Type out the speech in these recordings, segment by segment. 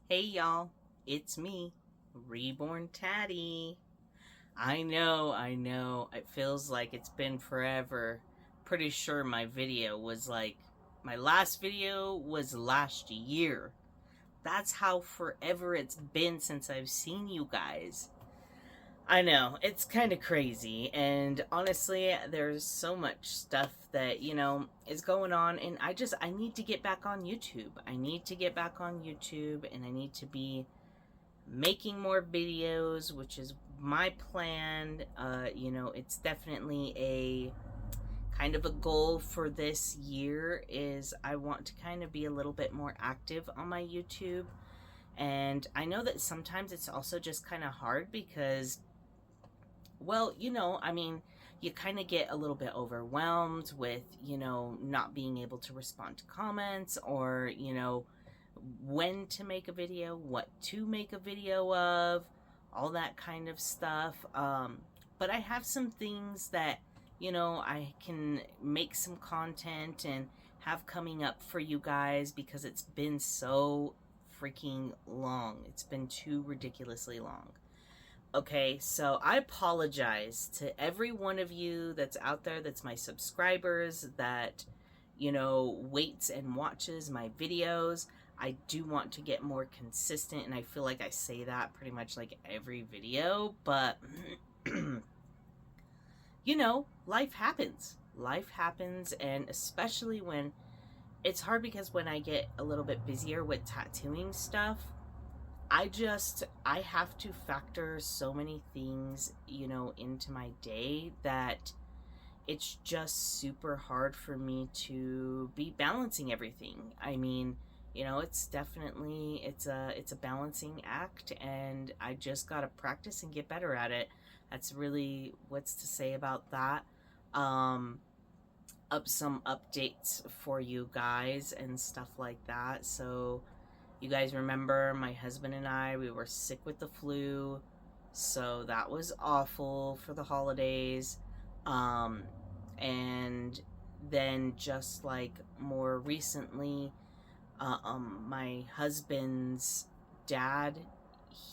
Hey y'all, it's me, Reborn Tatty. I know, it feels like it's been forever. Pretty sure my last video was last year. That's how forever it's been since I've seen you guys. I know, it's kind of crazy, and honestly, there's so much stuff that, is going on, and I need to get back on YouTube. I need to get back on YouTube, and I need to be making more videos, which is my plan. It's definitely a kind of a goal for this year is I want to kind of be a little bit more active on my YouTube. And I know that sometimes it's also just kind of hard because, well, you kind of get a little bit overwhelmed with, not being able to respond to comments or, when to make a video, what to make a video of, all that kind of stuff. But I have some things that, I can make some content and have coming up for you guys because it's been so freaking long. It's been too ridiculously long. Okay, so I apologize to every one of you that's out there that's my subscribers that, waits and watches my videos. I do want to get more consistent, and I feel like I say that pretty much like every video, but, life happens. Life happens, and especially when it's hard because when I get a little bit busier with tattooing stuff, I have to factor so many things, into my day that it's just super hard for me to be balancing everything. I mean, it's a balancing act, and I just got to practice and get better at it. That's really what's to say about that. Um up some updates for you guys and stuff like that. So you guys remember my husband and we were sick with the flu. So that was awful for the holidays. Um, and then just like more recently, my husband's dad,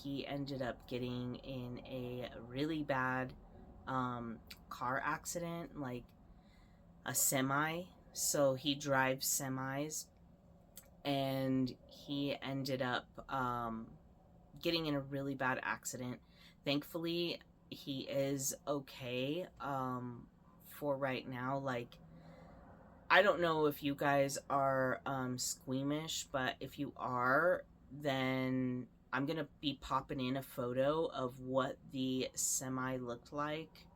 he ended up getting in a really bad car accident, like a semi. So he drives semis, and he ended up getting in a really bad accident. Thankfully, he is okay for right now. Like, I don't know if you guys are squeamish, but if you are, then I'm gonna be popping in a photo of what the semi looked like,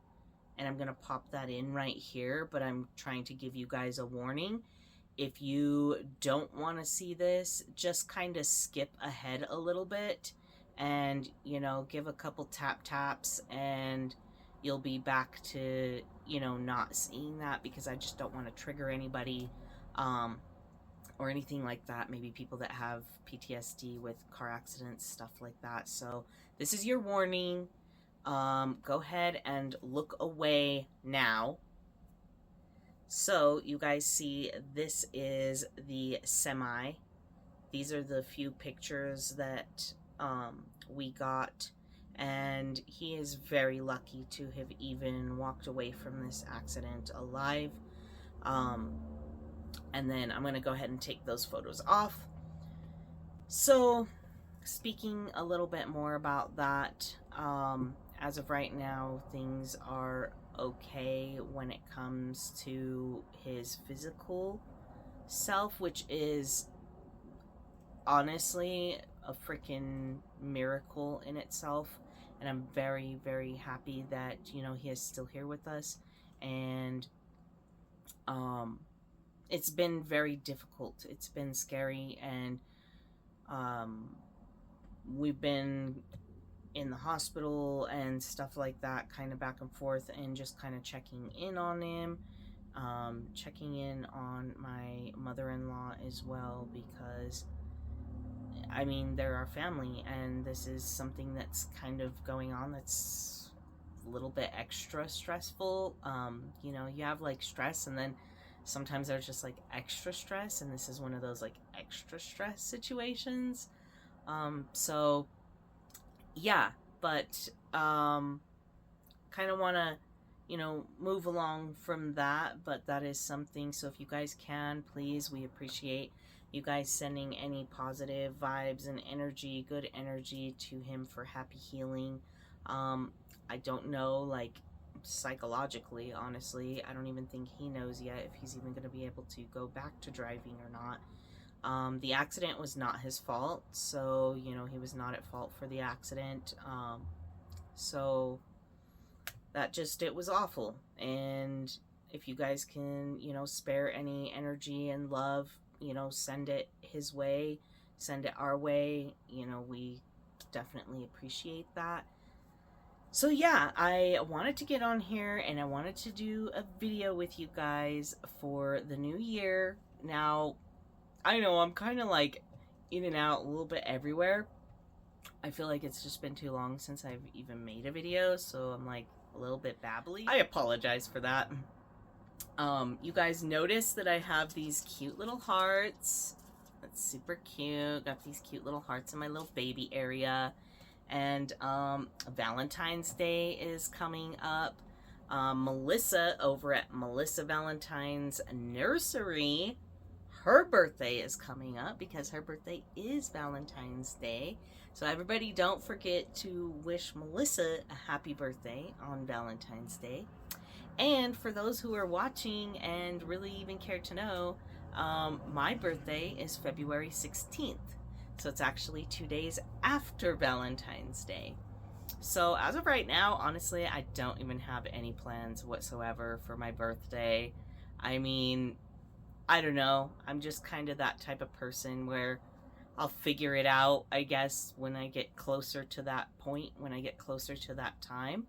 and I'm gonna pop that in right here. But I'm trying to give you guys a warning. If you don't want to see this, just kind of skip ahead a little bit and, give a couple taps, and you'll be back to, not seeing that, because I just don't want to trigger anybody um, or anything like that. Maybe people that have PTSD with car accidents, stuff like that. So this is your warning. Go ahead and look away now. So you guys see, this is the semi. These are the few pictures that we got, and he is very lucky to have even walked away from this accident alive. Um, and then I'm gonna go ahead and take those photos off. So, speaking a little bit more about that, as of right now, things are okay when it comes to his physical self, which is honestly a freaking miracle in itself. And I'm very, very happy that, he is still here with us. And um, it's been very difficult. It's been scary, and um, we've been in the hospital and stuff like that, kind of back and forth, and just kind of checking in on him, checking in on my mother-in-law as well, because I mean, they're our family, and this is something that's kind of going on that's a little bit extra stressful. You have like stress, and then sometimes there's just like extra stress, and this is one of those like extra stress situations. So yeah, but kind of want to, you know, move along from that, but that is something. So if you guys can, please, we appreciate you guys sending any positive vibes and energy, good energy to him for happy healing. I don't know, like, psychologically, honestly, I don't even think he knows yet if he's even going to be able to go back to driving or not. The accident was not his fault, so, you know, he was not at fault for the accident. So that just, it was awful. And if you guys can, you know, spare any energy and love, you know, send it his way, send it our way, you know, we definitely appreciate that. So yeah, I wanted to get on here and I wanted to do a video with you guys for the new year. Now, I know I'm kind of like in and out a little bit everywhere. I feel like it's just been too long since I've even made a video, so I'm like a little bit babbly. I apologize for that. You guys notice that I have these cute little hearts. That's super cute. Got these cute little hearts in my little baby area. And Valentine's Day is coming up. Melissa over at Melissa Valentine's Nursery, her birthday is coming up because her birthday is Valentine's Day. So everybody, don't forget to wish Melissa a happy birthday on Valentine's Day. And for those who are watching and really even care to know, my birthday is February 16th. So it's actually 2 days after Valentine's Day. So as of right now, honestly, I don't even have any plans whatsoever for my birthday. I mean, I don't know. I'm just kind of that type of person where I'll figure it out, I guess, when I get closer to that point, when I get closer to that time.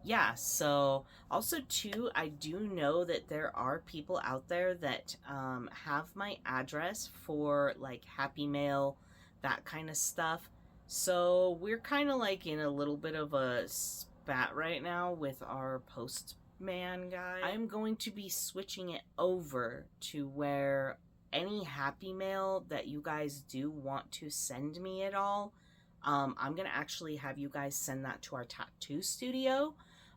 Yeah, so also too, I do know that there are people out there that have my address for like Happy Mail, that kind of stuff. So we're kind of like in a little bit of a spat right now with our postman guy. I'm going to be switching it over to where any Happy Mail that you guys do want to send me at all, I'm going to actually have you guys send that to our tattoo studio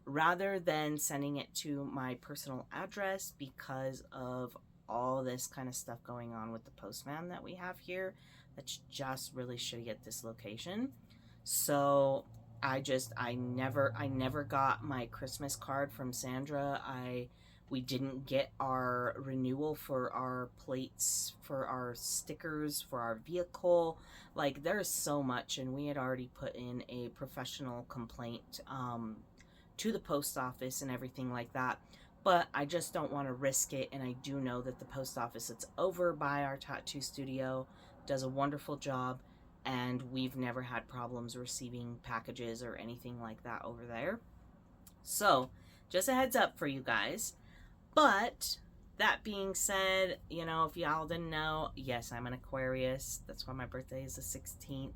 rather than sending it to my personal address because of all this kind of stuff going on with the postman that we have here that's just really shitty at this location. So I never got my Christmas card from Sandra. We didn't get our renewal for our plates, for our stickers, for our vehicle. Like, there's so much, and we had already put in a professional complaint to the post office and everything like that. But I just don't want to risk it, and I do know that the post office that's over by our tattoo studio does a wonderful job, and we've never had problems receiving packages or anything like that over there. So, just a heads up for you guys. But that being said, you know, if y'all didn't know, yes, I'm an Aquarius. That's why my birthday is the 16th.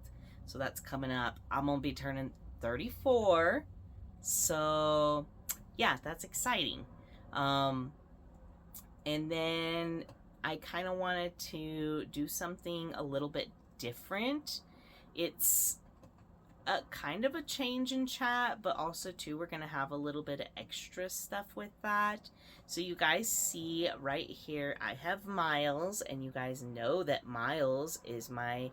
So that's coming up. I'm going to be turning 34. So, yeah, that's exciting. And then I kind of wanted to do something a little bit different. It's a kind of a change in chat, but also too, we're going to have a little bit of extra stuff with that. So you guys see right here, I have Miles, and you guys know that Miles is my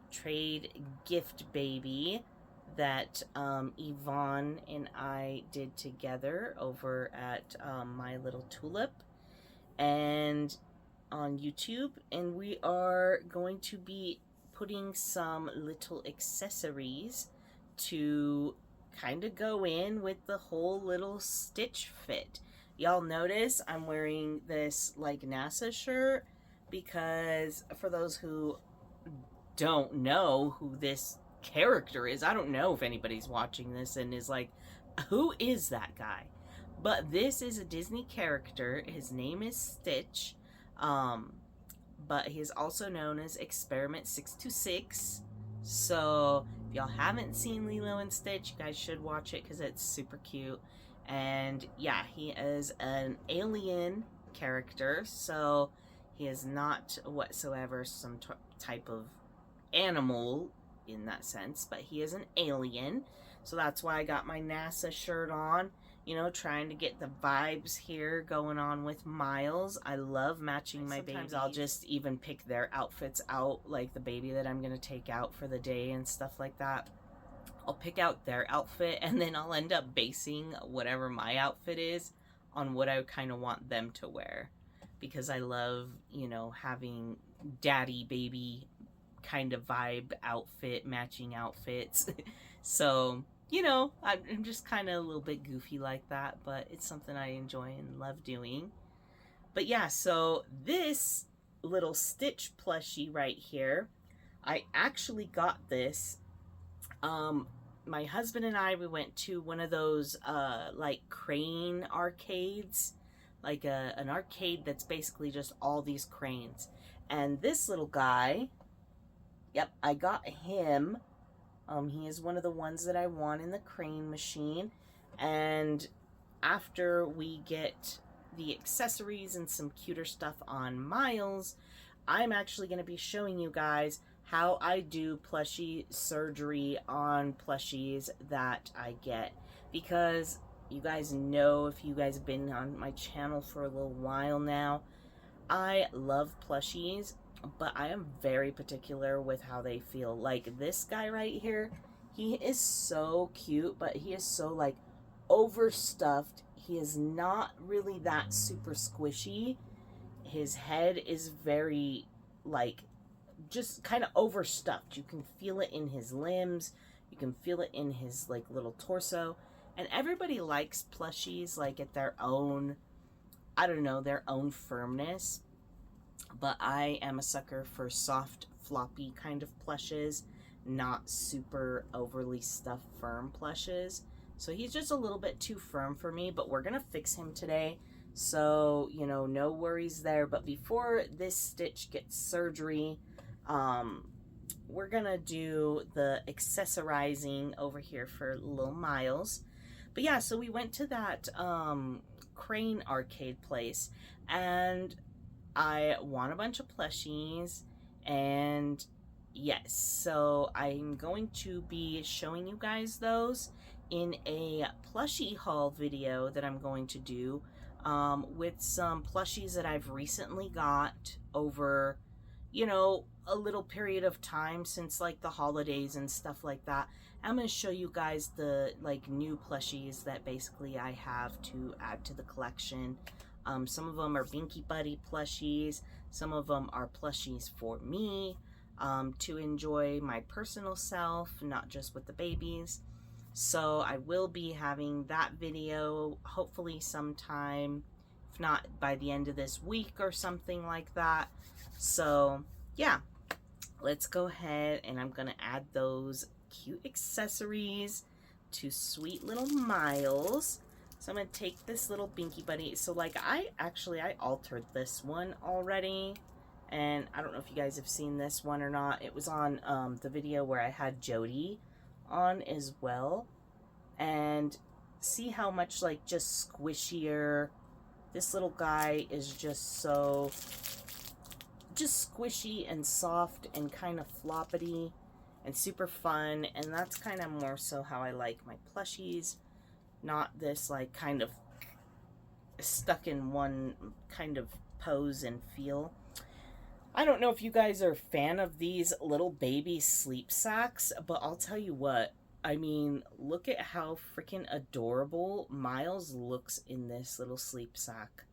trade gift baby that Evonne and I did together over at My Little Tulip and on YouTube. And we are going to be putting some little accessories to kind of go in with the whole little Stitch fit. Y'all notice I'm wearing this like NASA shirt because for those who don't know who this character is, I don't know if anybody's watching this and is like, who is that guy? But this is a Disney character. His name is Stitch, but he is also known as Experiment 626. So if y'all haven't seen Lilo and Stitch, you guys should watch it because it's super cute. And yeah, he is an alien character, so he is not whatsoever some type of animal in that sense, but he is an alien. So that's why I got my NASA shirt on, you know, trying to get the vibes here going on with Miles. I love matching my babies. Sometimes I'll just even pick their outfits out, like the baby that I'm going to take out for the day and stuff like that. I'll pick out their outfit and then I'll end up basing whatever my outfit is on what I kind of want them to wear. Because I love, you know, having daddy baby kind of vibe outfit, matching outfits. So, you know, I'm just kind of a little bit goofy like that, but it's something I enjoy and love doing. But yeah, so this little Stitch plushie right here, I actually got this. My husband and I, we went to one of those like crane arcades, like an arcade that's basically just all these cranes. And this little guy, yep, I got him. He is one of the ones that I want in the crane machine. And after we get the accessories and some cuter stuff on Miles, I'm actually going to be showing you guys how I do plushie surgery on plushies that I get. Because you guys know, if you guys have been on my channel for a little while now, I love plushies, but I am very particular with how they feel. Like this guy right here, he is so cute, but he is so like overstuffed. He is not really that super squishy. His head is very like just kind of overstuffed. You can feel it in his limbs. You can feel it in his like little torso. And everybody likes plushies like at their own, I don't know, their own firmness. But I am a sucker for soft, floppy kind of plushes, not super overly stuffed firm plushes. So he's just a little bit too firm for me, but we're going to fix him today. So, you know, no worries there. But before this Stitch gets surgery, we're going to do the accessorizing over here for little Miles. But yeah, so we went to that crane arcade place, and I won a bunch of plushies, and yes, so I'm going to be showing you guys those in a plushie haul video that I'm going to do with some plushies that I've recently got over, you know, a little period of time since like the holidays and stuff like that. I'm going to show you guys the like new plushies that basically I have to add to the collection. Some of them are Binky Buddy plushies. Some of them are plushies for me to enjoy my personal self, not just with the babies. So I will be having that video hopefully sometime, if not by the end of this week or something like that. So yeah, let's go ahead and I'm going to add those cute accessories to sweet little Miles. So I'm going to take this little Binky Buddy. So like I altered this one already. And I don't know if you guys have seen this one or not. It was on the video where I had Jody on as well. And see how much like just squishier. This little guy is just so just squishy and soft and kind of floppity and super fun. And that's kind of more so how I like my plushies. Not this like kind of stuck in one kind of pose and feel. I don't know if you guys are a fan of these little baby sleep sacks, but I'll tell you what, I mean, look at how freaking adorable Miles looks in this little sleep sack.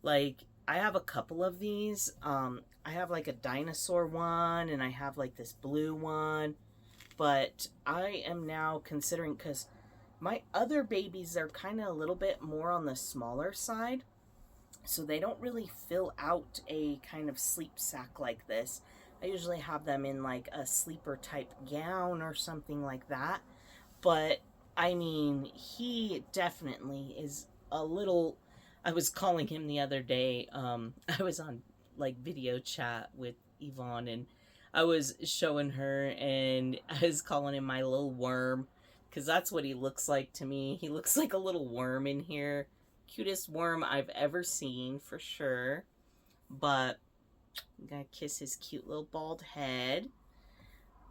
Like, I have a couple of these. I have like a dinosaur one, and I have like this blue one, but I am now considering, because my other babies are kind of a little bit more on the smaller side, so they don't really fill out a kind of sleep sack like this. I usually have them in like a sleeper type gown or something like that. But I mean, he definitely is a little, I was calling him the other day, I was on like video chat with Evonne, and I was showing her, and I was calling him my little worm, because that's what he looks like to me. He looks like a little worm in here. Cutest worm I've ever seen, for sure. But I'm gonna kiss his cute little bald head.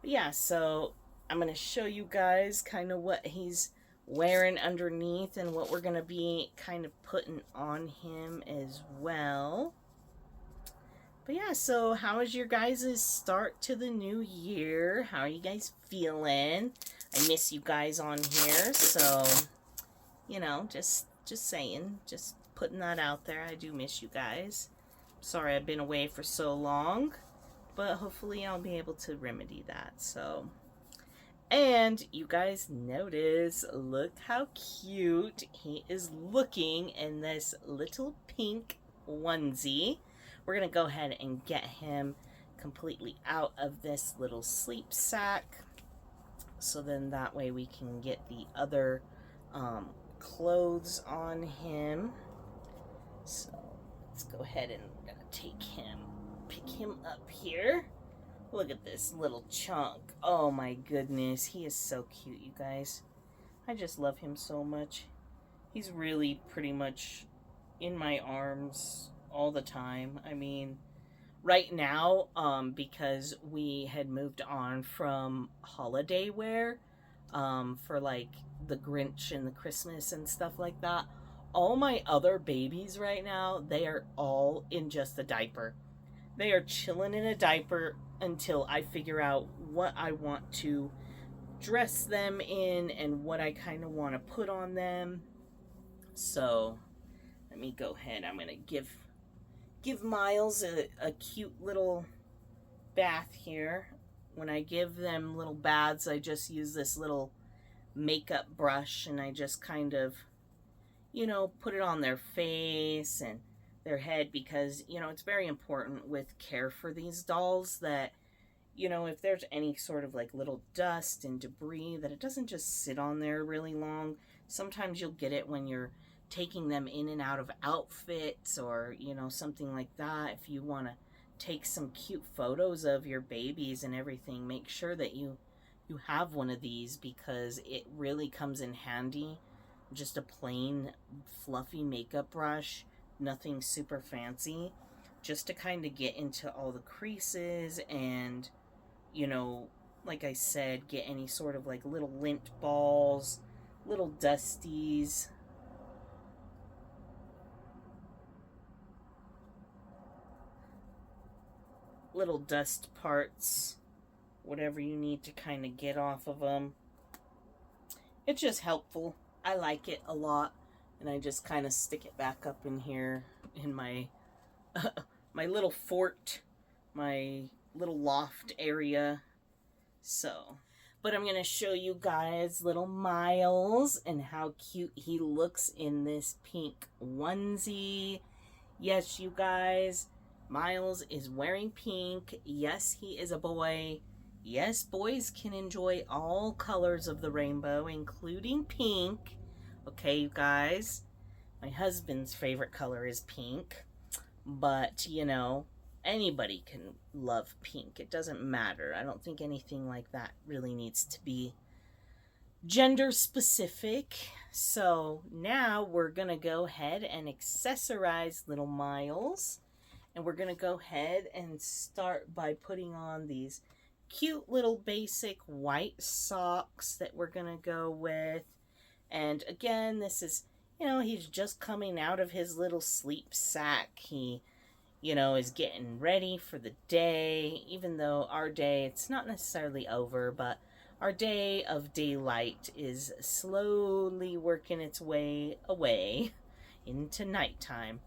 But yeah, so I'm going to show you guys kind of what he's wearing underneath and what we're going to be kind of putting on him as well. But yeah, so how was your guys' start to the new year? How are you guys feeling? I miss you guys on here, so, you know, just saying, just putting that out there. I do miss you guys. Sorry I've been away for so long, but hopefully I'll be able to remedy that, so. And you guys notice, look how cute he is looking in this little pink onesie. We're going to go ahead and get him completely out of this little sleep sack. So then that way we can get the other clothes on him. So let's go ahead and we're going to pick him up here. Look at this little chunk. Oh my goodness. He is so cute, you guys. I just love him so much. He's really pretty much in my arms all the time. I mean, right now, because we had moved on from holiday wear, for like the Grinch and the Christmas and stuff like that, all my other babies right now, they are all in just a diaper. They are chilling in a diaper until I figure out what I want to dress them in and what I kind of want to put on them. So let me go ahead. I'm going to give Miles a cute little bath here. When I give them little baths, I just use this little makeup brush and I just kind of, you know, put it on their face and their head, because, you know, it's very important with care for these dolls that, you know, if there's any sort of like little dust and debris, that it doesn't just sit on there really long. Sometimes you'll get it when you're taking them in and out of outfits or, you know, something like that. If you want to take some cute photos of your babies and everything, make sure that you have one of these, because it really comes in handy. Just a plain fluffy makeup brush, nothing super fancy, just to kind of get into all the creases and, you know, like I said, get any sort of like little lint balls, little dusties. Little dust parts, whatever you need to kind of get off of them. It's just helpful. I like it a lot. And I just kind of stick it back up in here in my my little fort, my little loft area. So, but I'm going to show you guys little Miles and how cute he looks in this pink onesie. Yes, you guys, Miles is wearing pink. Yes, he is a boy. Yes, boys can enjoy all colors of the rainbow, including pink. Okay, you guys, my husband's favorite color is pink, but, you know, anybody can love pink. It doesn't matter. I don't think anything like that really needs to be gender specific. So now we're going to go ahead and accessorize little Miles. And we're going to go ahead and start by putting on these cute little basic white socks that we're going to go with. And again, this is, you know, he's just coming out of his little sleep sack. He, you know, is getting ready for the day, even though our day, it's not necessarily over, but our day of daylight is slowly working its way away into nighttime.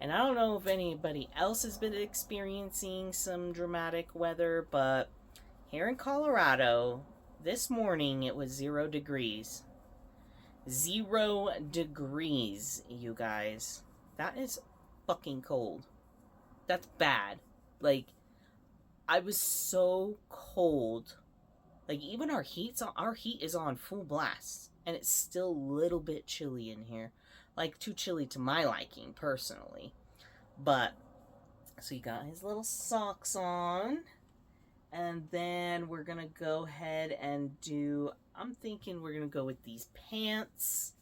And I don't know if anybody else has been experiencing some dramatic weather, but here in Colorado, this morning it was 0 degrees. 0 degrees, you guys. That is fucking cold. That's bad. Like, I was so cold. Like, even our heat is on full blast, and it's still a little bit chilly in here. Like, too chilly to my liking, personally. But, so you got his little socks on. And then we're going to go ahead and do, I'm thinking we're going to go with these pants,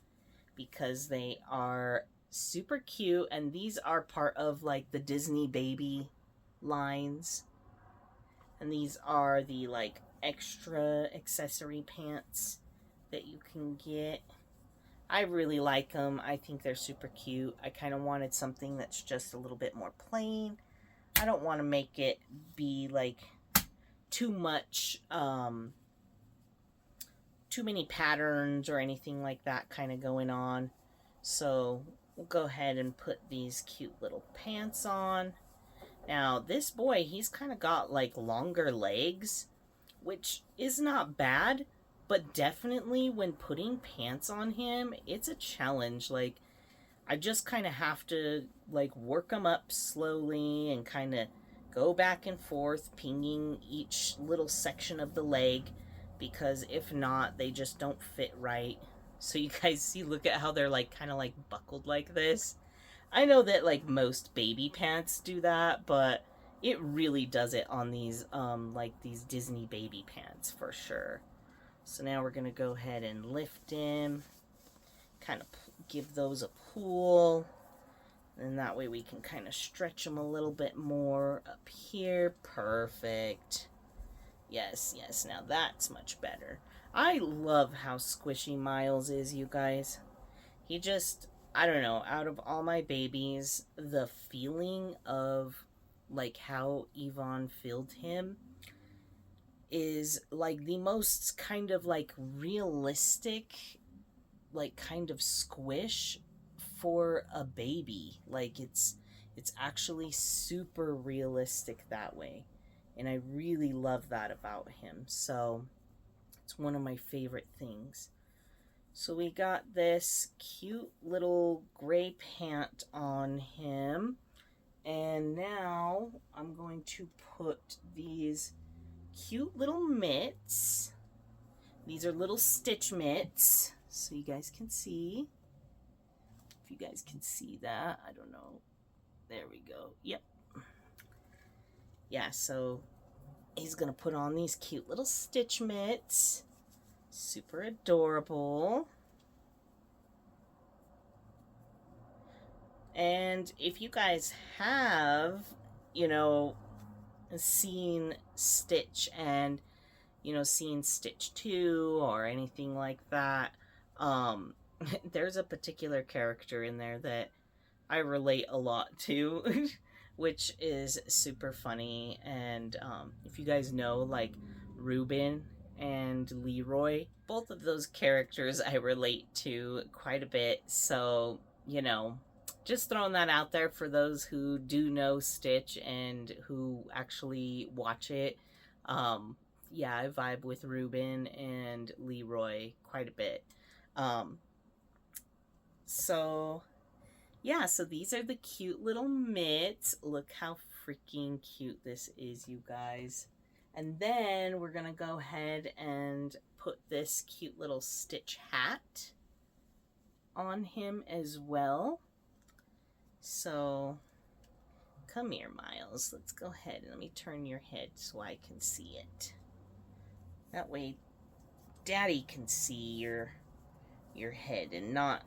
because they are super cute. And these are part of, like, the Disney baby lines. And these are the like extra accessory pants that you can get. I really like them. I think they're super cute. I kind of wanted something that's just a little bit more plain. I don't want to make it be like too much, too many patterns or anything like that kind of going on. So we'll go ahead and put these cute little pants on. Now this boy, he's kind of got like longer legs, which is not bad, but definitely when putting pants on him, it's a challenge. Like, I just kind of have to like work them up slowly and kind of go back and forth, pinging each little section of the leg, because if not, they just don't fit right. So you guys see, look at how they're like kind of like buckled like this. I know that like most baby pants do that, but it really does it on these like these Disney baby pants for sure. So now we're gonna go ahead and lift him, kind of give those a pull, and that way we can kind of stretch them a little bit more up here. Perfect. Yes, yes, now that's much better. I love how squishy Miles is, you guys. He just, I don't know, out of all my babies, the feeling of like how Evonne filled him is like the most kind of like realistic, like kind of squish for a baby. Like it's actually super realistic that way, and I really love that about him. So it's one of my favorite things. So we got this cute little gray pant on him, and now I'm going to put these cute little mitts. These are little stitch mitts, so you guys can see. If you guys can see that, I don't know. There we go. Yep. Yeah, so he's gonna put on these cute little stitch mitts. Super adorable. And if you guys have, you know, seen Stitch and, you know, seen Stitch 2 or anything like that, there's a particular character in there that I relate a lot to, which is super funny. And if you guys know, like, Ruben and Leroy, both of those characters I relate to quite a bit. So, you know, just throwing that out there for those who do know Stitch and who actually watch it. Yeah, I vibe with Ruben and Leroy quite a bit. So yeah, so these are the cute little mitts. Look how freaking cute this is, you guys. And then we're gonna go ahead and put this cute little Stitch hat on him as well. So come here, Miles. Let's go ahead and let me turn your head so I can see it. That way Daddy can see your head and not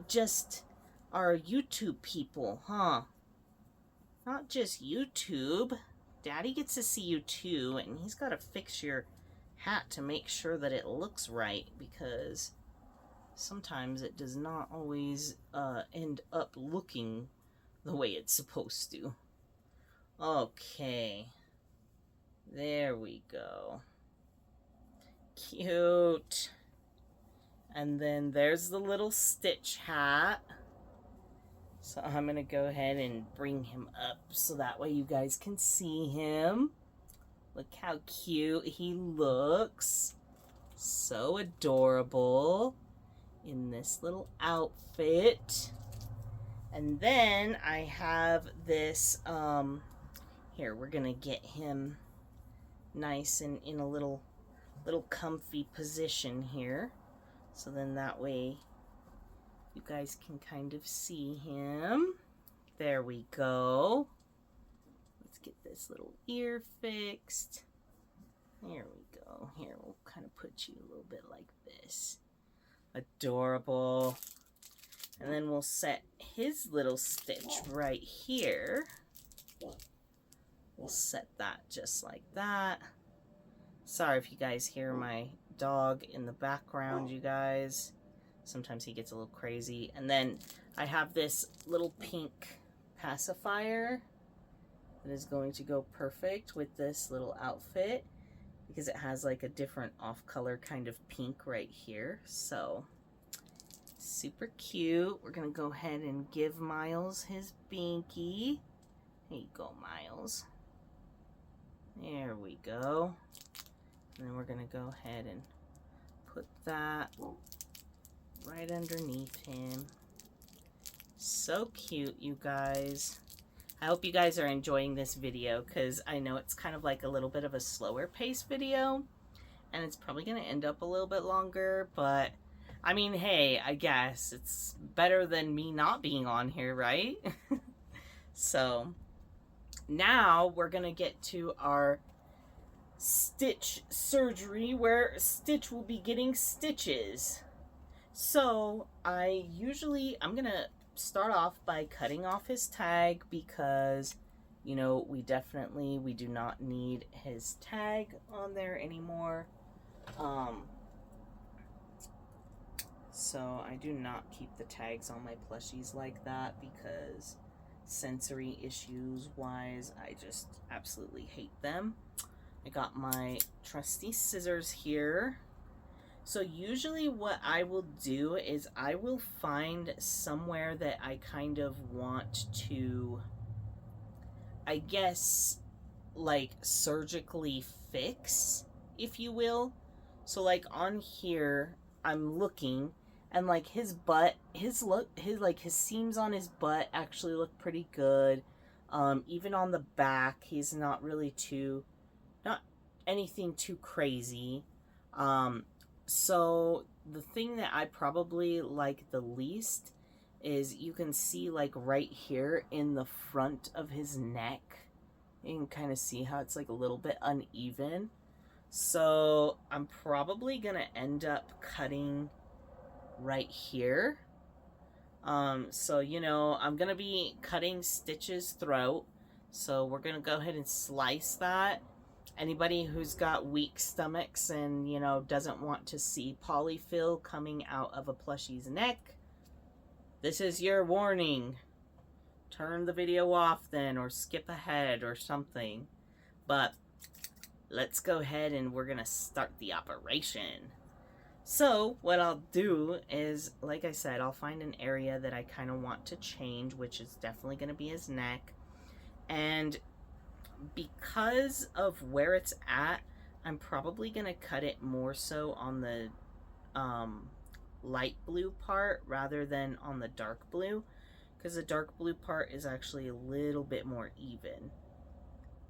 just our YouTube people, huh? Not just YouTube. Daddy gets to see you too, and he's got to fix your hat to make sure that it looks right, because sometimes it does not always end up looking the way it's supposed to. Okay. There we go. Cute. And then there's the little Stitch hat. So I'm going to go ahead and bring him up so that way you guys can see him. Look how cute he looks. So adorable in this little outfit. And then I have this, here, we're going to get him nice and in a little comfy position here. So then that way you guys can kind of see him. There we go. Let's get this little ear fixed. There we go. Here, we'll kind of put you a little bit like this. Adorable. And then we'll set his little Stitch right here. we'll set that just like that. Sorry if you guys hear my dog in the background, you guys. Sometimes he gets a little crazy. And then I have this little pink pacifier that is going to go perfect with this little outfit because it has like a different off-color kind of pink right here. So super cute. We're gonna go ahead and give Miles his binky. There you go, Miles. There we go. And then we're gonna go ahead and put that right underneath him. So cute, you guys. I hope you guys are enjoying this video because I know it's kind of like a little bit of a slower pace video and it's probably going to end up a little bit longer, but I mean, hey, I guess it's better than me not being on here, right? So now we're going to get to our stitch surgery where Stitch will be getting stitches. So I'm going to start off by cutting off his tag because, you know, we do not need his tag on there anymore. So I do not keep the tags on my plushies like that because sensory issues wise, I just absolutely hate them. I got my trusty scissors here. So usually what I will do is I will find somewhere that I kind of want to, I guess, like surgically fix, if you will. So like on here, I'm looking and like his butt, his seams on his butt actually look pretty good. Even on the back, he's not really not anything too crazy. So the thing that I probably like the least is you can see like right here in the front of his neck, you can kind of see how it's like a little bit uneven. So I'm probably gonna end up cutting right here. So you know, I'm gonna be cutting Stitch's throat, so we're gonna go ahead and slice that. Anybody who's got weak stomachs and, you know, doesn't want to see polyfill coming out of a plushie's neck, this is your warning. Turn the video off then, or skip ahead or something. But let's go ahead and we're gonna start the operation. So what I'll do is, like I said, I'll find an area that I kind of want to change, which is definitely going to be his neck. And because of where it's at, I'm probably going to cut it more so on the light blue part rather than on the dark blue, because the dark blue part is actually a little bit more even.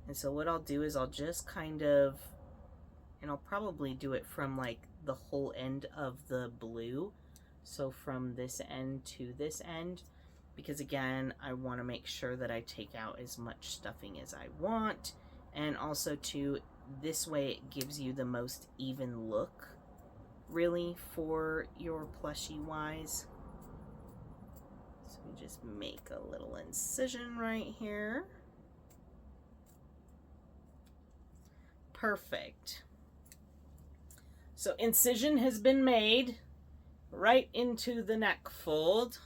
And so what I'll do is I'll just kind of, and I'll probably do it from like the whole end of the blue, so from this end to this end, because again, I want to make sure that I take out as much stuffing as I want, and also too, this way it gives you the most even look really for your plushie wise. So we just make a little incision right here. Perfect. So incision has been made right into the neck fold,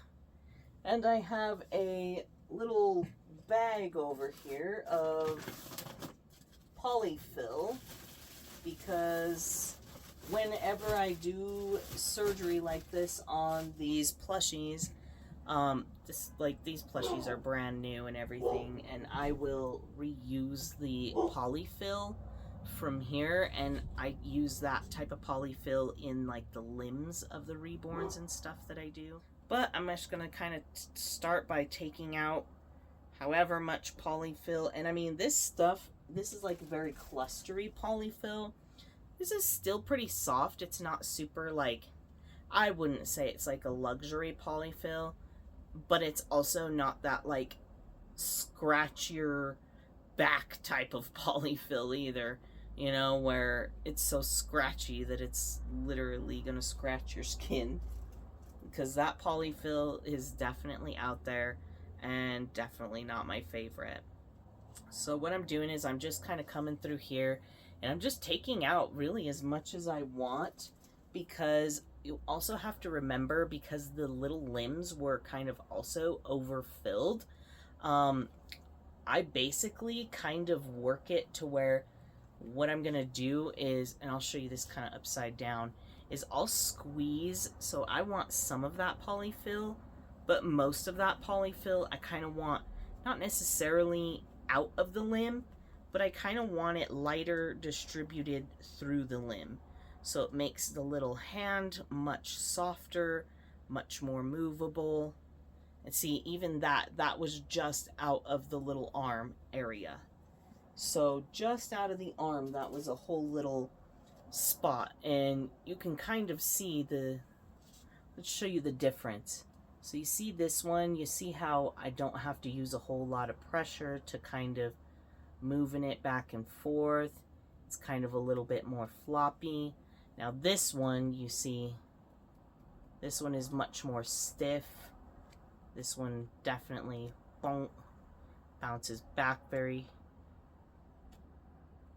and I have a little bag over here of polyfill, because whenever I do surgery like this on these plushies, these plushies are brand new and everything, and I will reuse the polyfill from here, and I use that type of polyfill in like the limbs of the reborns and stuff that I do. But I'm just gonna kind of start by taking out however much polyfill. And I mean, this stuff, this is like very clustery polyfill. This is still pretty soft. It's not super, like, I wouldn't say it's like a luxury polyfill, but it's also not that like scratch your back type of polyfill either, you know, where it's so scratchy that it's literally gonna scratch your skin, because that polyfill is definitely out there and definitely not my favorite. So what I'm doing is I'm just kind of coming through here, and I'm just taking out really as much as I want, because you also have to remember, because the little limbs were kind of also overfilled, um, I basically kind of work it to where what I'm gonna do is, and I'll show you this kind of upside down, is I'll squeeze. So I want some of that polyfill, but most of that polyfill I kind of want not necessarily out of the limb, but I kind of want it lighter distributed through the limb. So it makes the little hand much softer, much more movable. And see, even that was just out of the little arm area. So just out of the arm, that was a whole little spot. And you can kind of see let's show you the difference. So you see this one, you see how I don't have to use a whole lot of pressure to kind of moving it back and forth. It's kind of a little bit more floppy. Now this one, you see, this one is much more stiff. This one definitely bounces back very,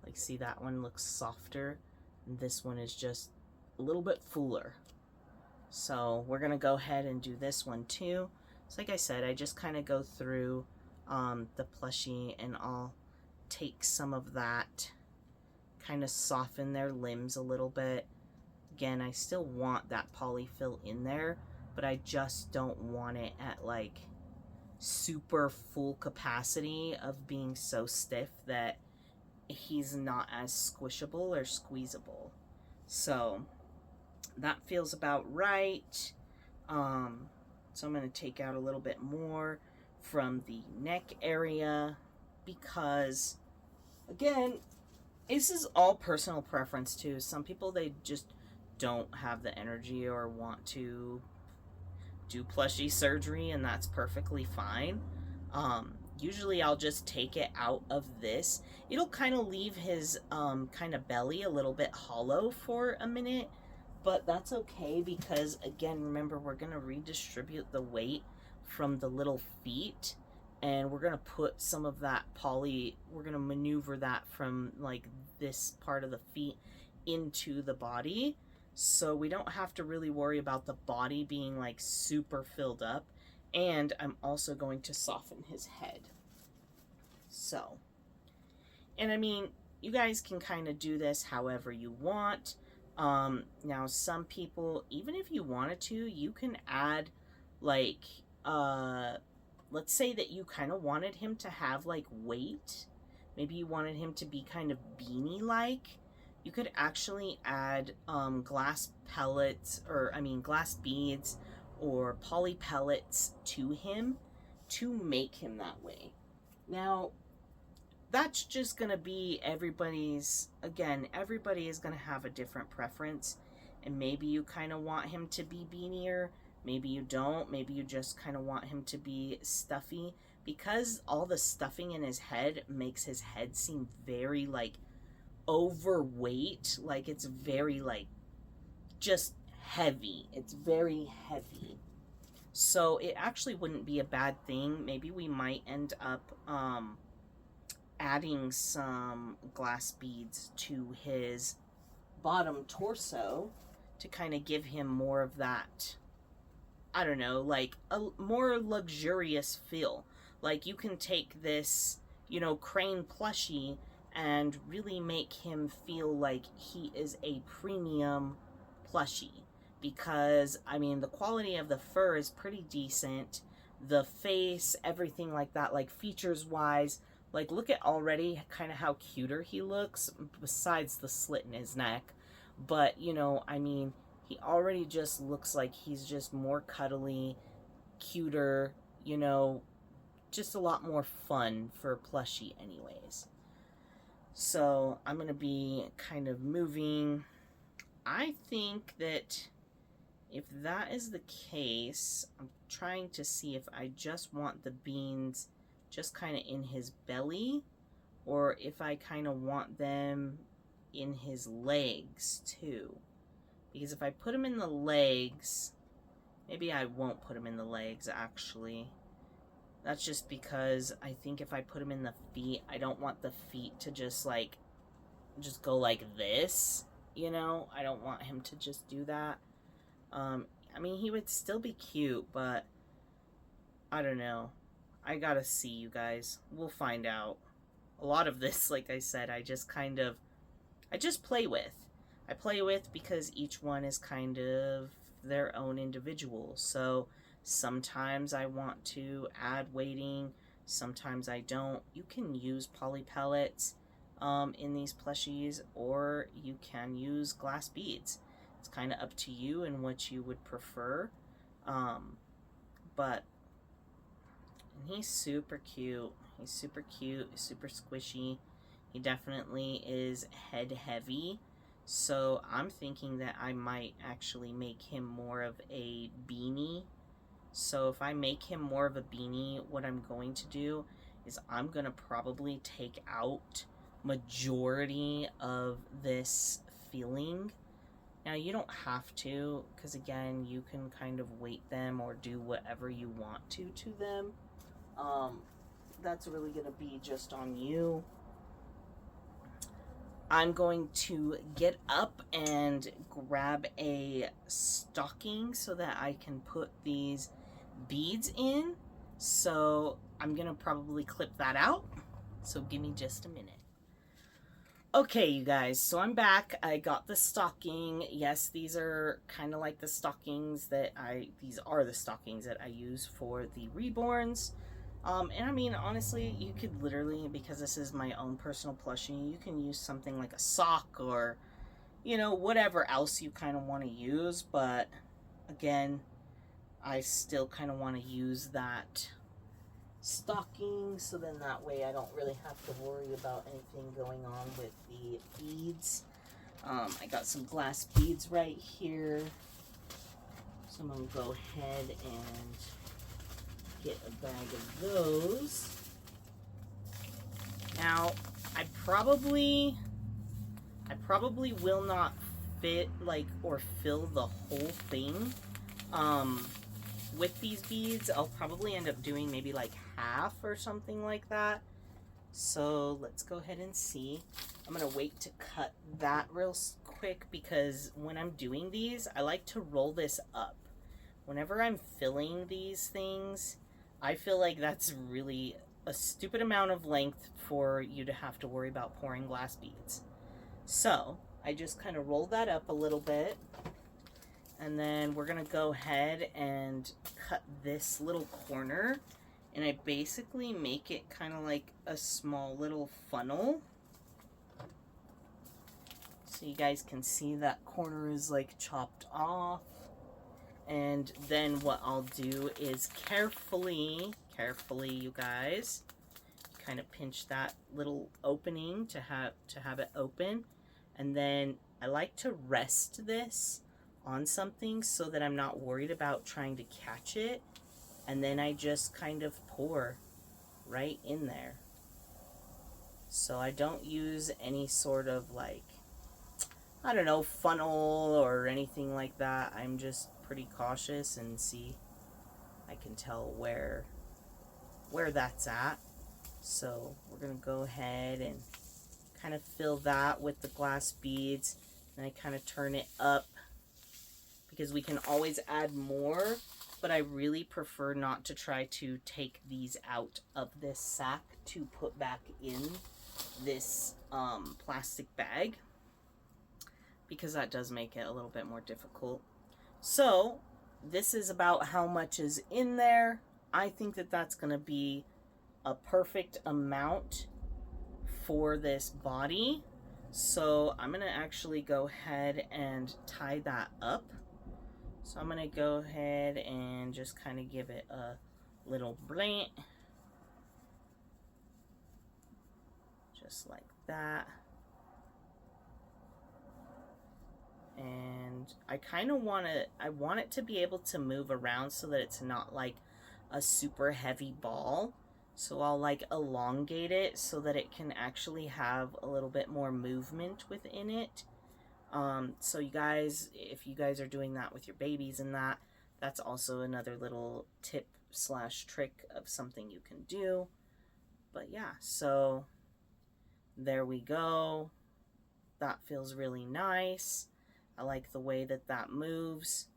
like, see, that one looks softer, and this one is just a little bit fuller. So we're gonna go ahead and do this one too. So like I said, I just kind of go through the plushie, and I'll take some of that, kind of soften their limbs a little bit. Again, I still want that polyfill in there, but I just don't want it at like super full capacity of being so stiff that he's not as squishable or squeezable. So that feels about right. So I'm going to take out a little bit more from the neck area, because again, this is all personal preference too. Some people, they just don't have the energy or want to do plushie surgery, and that's perfectly fine. Usually I'll just take it out of this. It'll kind of leave his kind of belly a little bit hollow for a minute, but that's okay, because again, remember, we're going to redistribute the weight from the little feet, and we're going to put some of that we're going to maneuver that from like this part of the feet into the body. So we don't have to really worry about the body being like super filled up. And I'm also going to soften his head. So, and I mean, you guys can kind of do this however you want. Now some people, even if you wanted to, you can add like, let's say that you kind of wanted him to have like weight. Maybe you wanted him to be kind of beanie-like. You could actually add glass pellets, or I mean glass beads or poly pellets to him to make him that way. Now, that's just going to be everybody's, again, everybody is going to have a different preference, and maybe you kind of want him to be beanier, maybe you don't, maybe you just kind of want him to be stuffy, because all the stuffing in his head makes his head seem very like overweight, like it's very like just heavy. It's very heavy. So it actually wouldn't be a bad thing. Maybe we might end up adding some glass beads to his bottom torso to kind of give him more of that, I don't know, like a more luxurious feel. Like you can take this, you know, crane plushie and really make him feel like he is a premium plushie, because I mean the quality of the fur is pretty decent, the face, everything like that, like features wise, like look at already kind of how cuter he looks, besides the slit in his neck. But you know, I mean, he already just looks like he's just more cuddly, cuter, you know, just a lot more fun for a plushie anyways. So I'm going to be kind of moving. I think that if that is the case, I'm trying to see if I just want the beans just kind of in his belly, or if I kind of want them in his legs too. Because if I put him in the legs, maybe I won't put him in the legs actually. That's just because I think if I put him in the feet, I don't want the feet to just like, just go like this, you know? I don't want him to just do that. I mean, he would still be cute, but I don't know. I gotta see, you guys. We'll find out. A lot of this, like I said, I just play with. I play with because each one is kind of their own individual. So sometimes I want to add weighting, sometimes I don't. You can use poly pellets in these plushies, or you can use glass beads. It's kind of up to you and what you would prefer. But he's super cute. He's super cute, super squishy. He definitely is head heavy. So I'm thinking that I might actually make him more of a beanie. So if I make him more of a beanie, what I'm going to do is I'm going to probably take out majority of this filling. Now you don't have to, because again, you can kind of weight them or do whatever you want to them. That's really going to be just on you. I'm going to get up and grab a stocking so that I can put these beads in. So I'm going to probably clip that out. So give me just a minute. Okay, you guys, so I'm back. I got the stocking. Yes, these are kind of like the stockings that these are the stockings that I use for the reborns. And I mean, honestly, you could literally, because this is my own personal plushie, you can use something like a sock or, you know, whatever else you kind of want to use. But again, I still kind of want to use that stocking, so then that way I don't really have to worry about anything going on with the beads. I got some glass beads right here, so I'm going to go ahead and get a bag of those. Now, I probably will not fit like or fill the whole thing with these beads. I'll probably end up doing maybe like half or something like that. So let's go ahead and see. I'm gonna wait to cut that real quick, because when I'm doing these, I like to roll this up. Whenever I'm filling these things, I feel like that's really a stupid amount of length for you to have to worry about pouring glass beads. So I just kind of roll that up a little bit, and then we're gonna go ahead and cut this little corner, and I basically make it kind of like a small little funnel. So you guys can see that corner is like chopped off. And then what I'll do is carefully, you guys, kind of pinch that little opening to have it open. And then I like to rest this on something so that I'm not worried about trying to catch it. And then I just kind of pour right in there. So I don't use any sort of like, I don't know, funnel or anything like that. I'm just pretty cautious and see, I can tell where that's at. So we're gonna go ahead and kind of fill that with the glass beads, and I kind of turn it up because we can always add more, but I really prefer not to try to take these out of this sack to put back in this plastic bag, because that does make it a little bit more difficult. So this is about how much is in there. I think that that's going to be a perfect amount for this body. So I'm going to actually go ahead and tie that up. So I'm going to go ahead and just kind of give it a little blant. Just like that. And I kind of want it to be able to move around so that it's not like a super heavy ball. So I'll like elongate it so that it can actually have a little bit more movement within it. So you guys, if you guys are doing that with your babies and that, That's also another little tip slash trick of something you can do. But yeah, so there we go. That feels really nice. I like the way that that moves.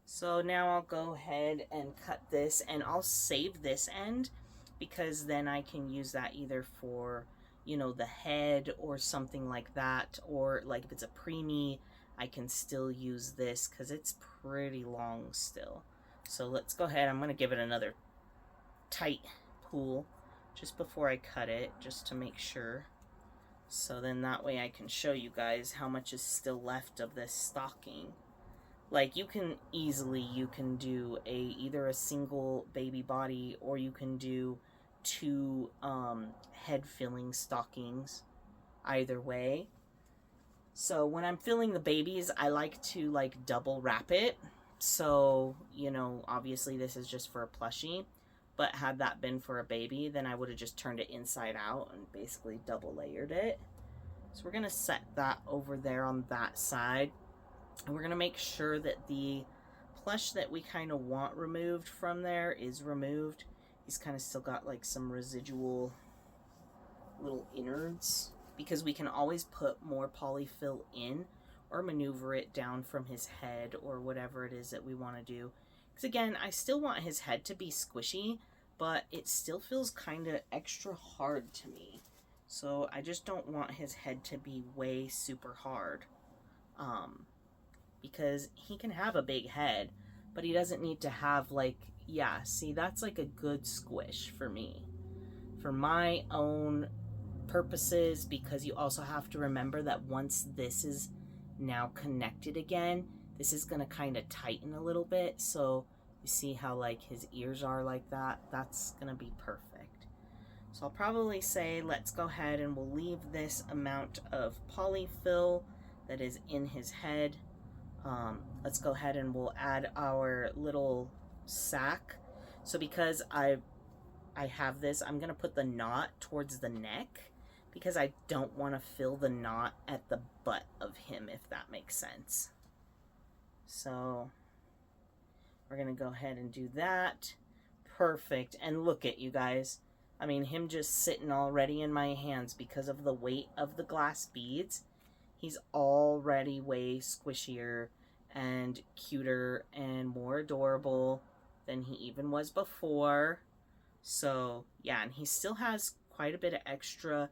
So now I'll go ahead and cut this, and I'll save this end because then I can use that either for, you know, the head or something like that, or like if it's a preemie, I can still use this because it's pretty long still. So let's go ahead. I'm going to give it another tight pull just before I cut it, just to make sure. So then that way I can show you guys how much is still left of this stocking. Like, you can do either a single baby body, or you can do two head filling stockings, either way. So when I'm filling the babies, I like to like double wrap it. So, you know, obviously this is just for a plushie, but had that been for a baby, then I would have just turned it inside out and basically double layered it. So we're gonna set that over there on that side. And we're going to make sure that the plush that we kind of want removed from there is removed. He's kind of still got like some residual little innards, because we can always put more polyfill in or maneuver it down from his head or whatever it is that we want to do. Because again, I still want his head to be squishy, but it still feels kind of extra hard to me. So I just don't want his head to be way super hard. Because he can have a big head, but he doesn't need to have like, yeah, see, that's like a good squish for me, for my own purposes, because you also have to remember that once this is now connected again, this is going to kind of tighten a little bit. So you see how like his ears are like that? That's going to be perfect. So I'll probably say let's go ahead and we'll leave this amount of polyfill that is in his head. Let's go ahead and we'll add our little sack. So because I have this, I'm going to put the knot towards the neck, because I don't want to fill the knot at the butt of him, if that makes sense. So we're going to go ahead and do that. Perfect. And look at you guys. I mean, him just sitting already in my hands because of the weight of the glass beads. He's already way squishier and cuter and more adorable than he even was before. So yeah, and he still has quite a bit of extra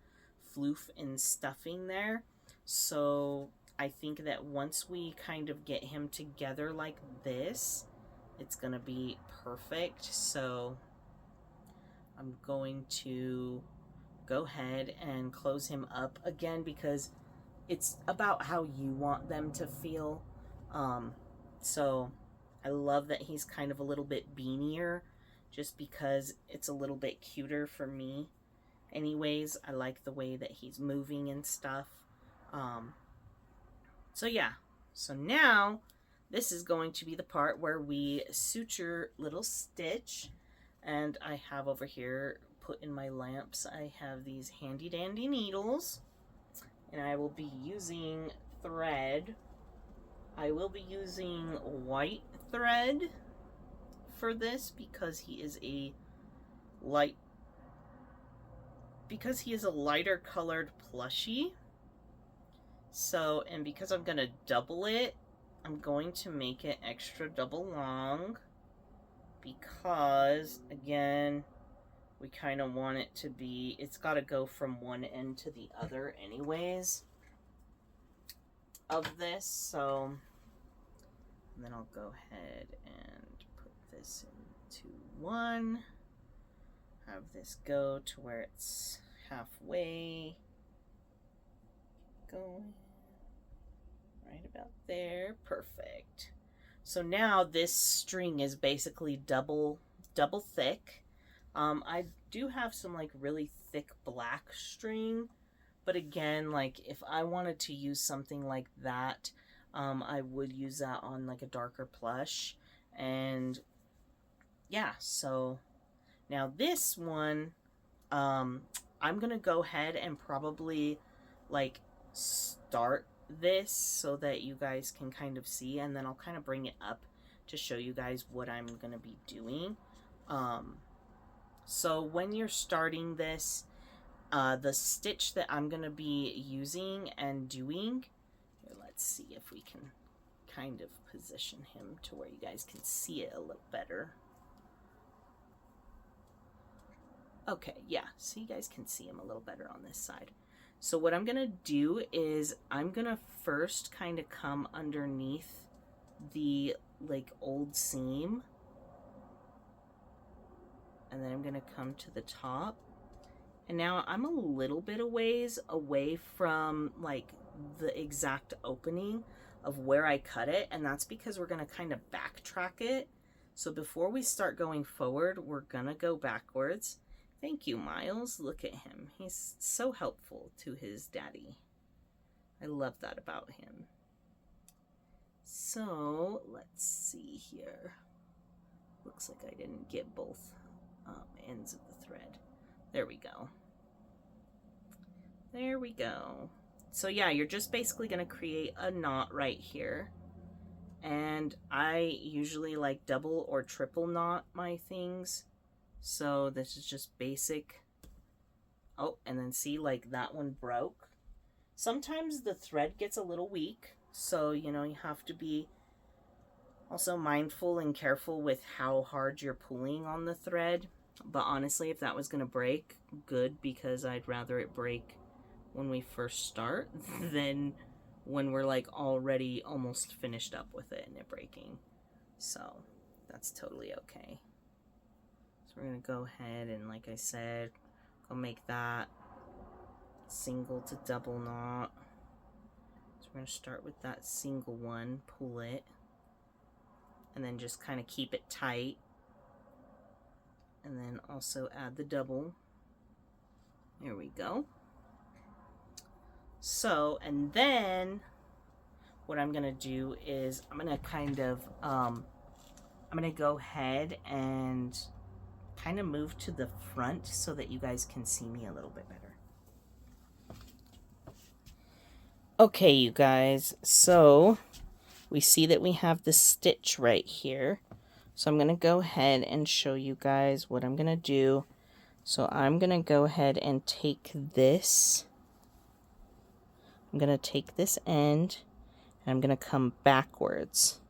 floof and stuffing there. So I think that once we kind of get him together like this, it's gonna be perfect. So I'm going to go ahead and close him up again, because it's about how you want them to feel. So I love that he's kind of a little bit beanier, just because it's a little bit cuter for me. Anyways, I like the way that he's moving and stuff. So yeah, so now this is going to be the part where we suture little stitch. And I have over here, put in my lamps, I have these handy dandy needles. And I will be using thread. I will be using white thread for this, because he is a lighter colored plushie. So, and because I'm going to double it, I'm going to make it extra double long, because again, we kind of want it to be, it's got to go from one end to the other anyways of this. So and then I'll go ahead and put this into one, have this go to where it's halfway, going right about there. Perfect. So now this string is basically double thick. I do have some like really thick black string, but again, like if I wanted to use something like that, I would use that on like a darker plush. And yeah, so now this one, I'm gonna go ahead and probably like start this so that you guys can kind of see, and then I'll kind of bring it up to show you guys what I'm going to be doing. So when you're starting this, the stitch that I'm going to be using and doing, here, let's see if we can kind of position him to where you guys can see it a little better. Okay, yeah, so you guys can see him a little better on this side. So what I'm gonna do is I'm gonna first kind of come underneath the like old seam, and then I'm gonna come to the top. And now I'm a little bit a ways away from like the exact opening of where I cut it, and that's because we're gonna kind of backtrack it. So before we start going forward, we're gonna go backwards. Thank you, Miles. Look at him. He's so helpful to his daddy. I love that about him. So let's see here. Looks like I didn't get both ends of the thread. There we go. There we go. So yeah, you're just basically going to create a knot right here. And I usually like double or triple knot my things. So this is just basic. Oh, and then see, like that one broke. Sometimes the thread gets a little weak. So, you know, you have to be also mindful and careful with how hard you're pulling on the thread. But honestly, if that was going to break, good, because I'd rather it break when we first start than when we're like already almost finished up with it and it breaking. So that's totally okay. So we're going to go ahead and, like I said, go make that single to double knot. So we're going to start with that single one, pull it, and then just kind of keep it tight. And then also add the double. There we go. So, and then what I'm going to do is I'm going to kind of, I'm going to go ahead and kind of move to the front so that you guys can see me a little bit better. Okay, you guys, so we see that we have the stitch right here. So I'm going to go ahead and show you guys what I'm going to do. So I'm going to go ahead and take this. I'm going to take this end and I'm going to come backwards.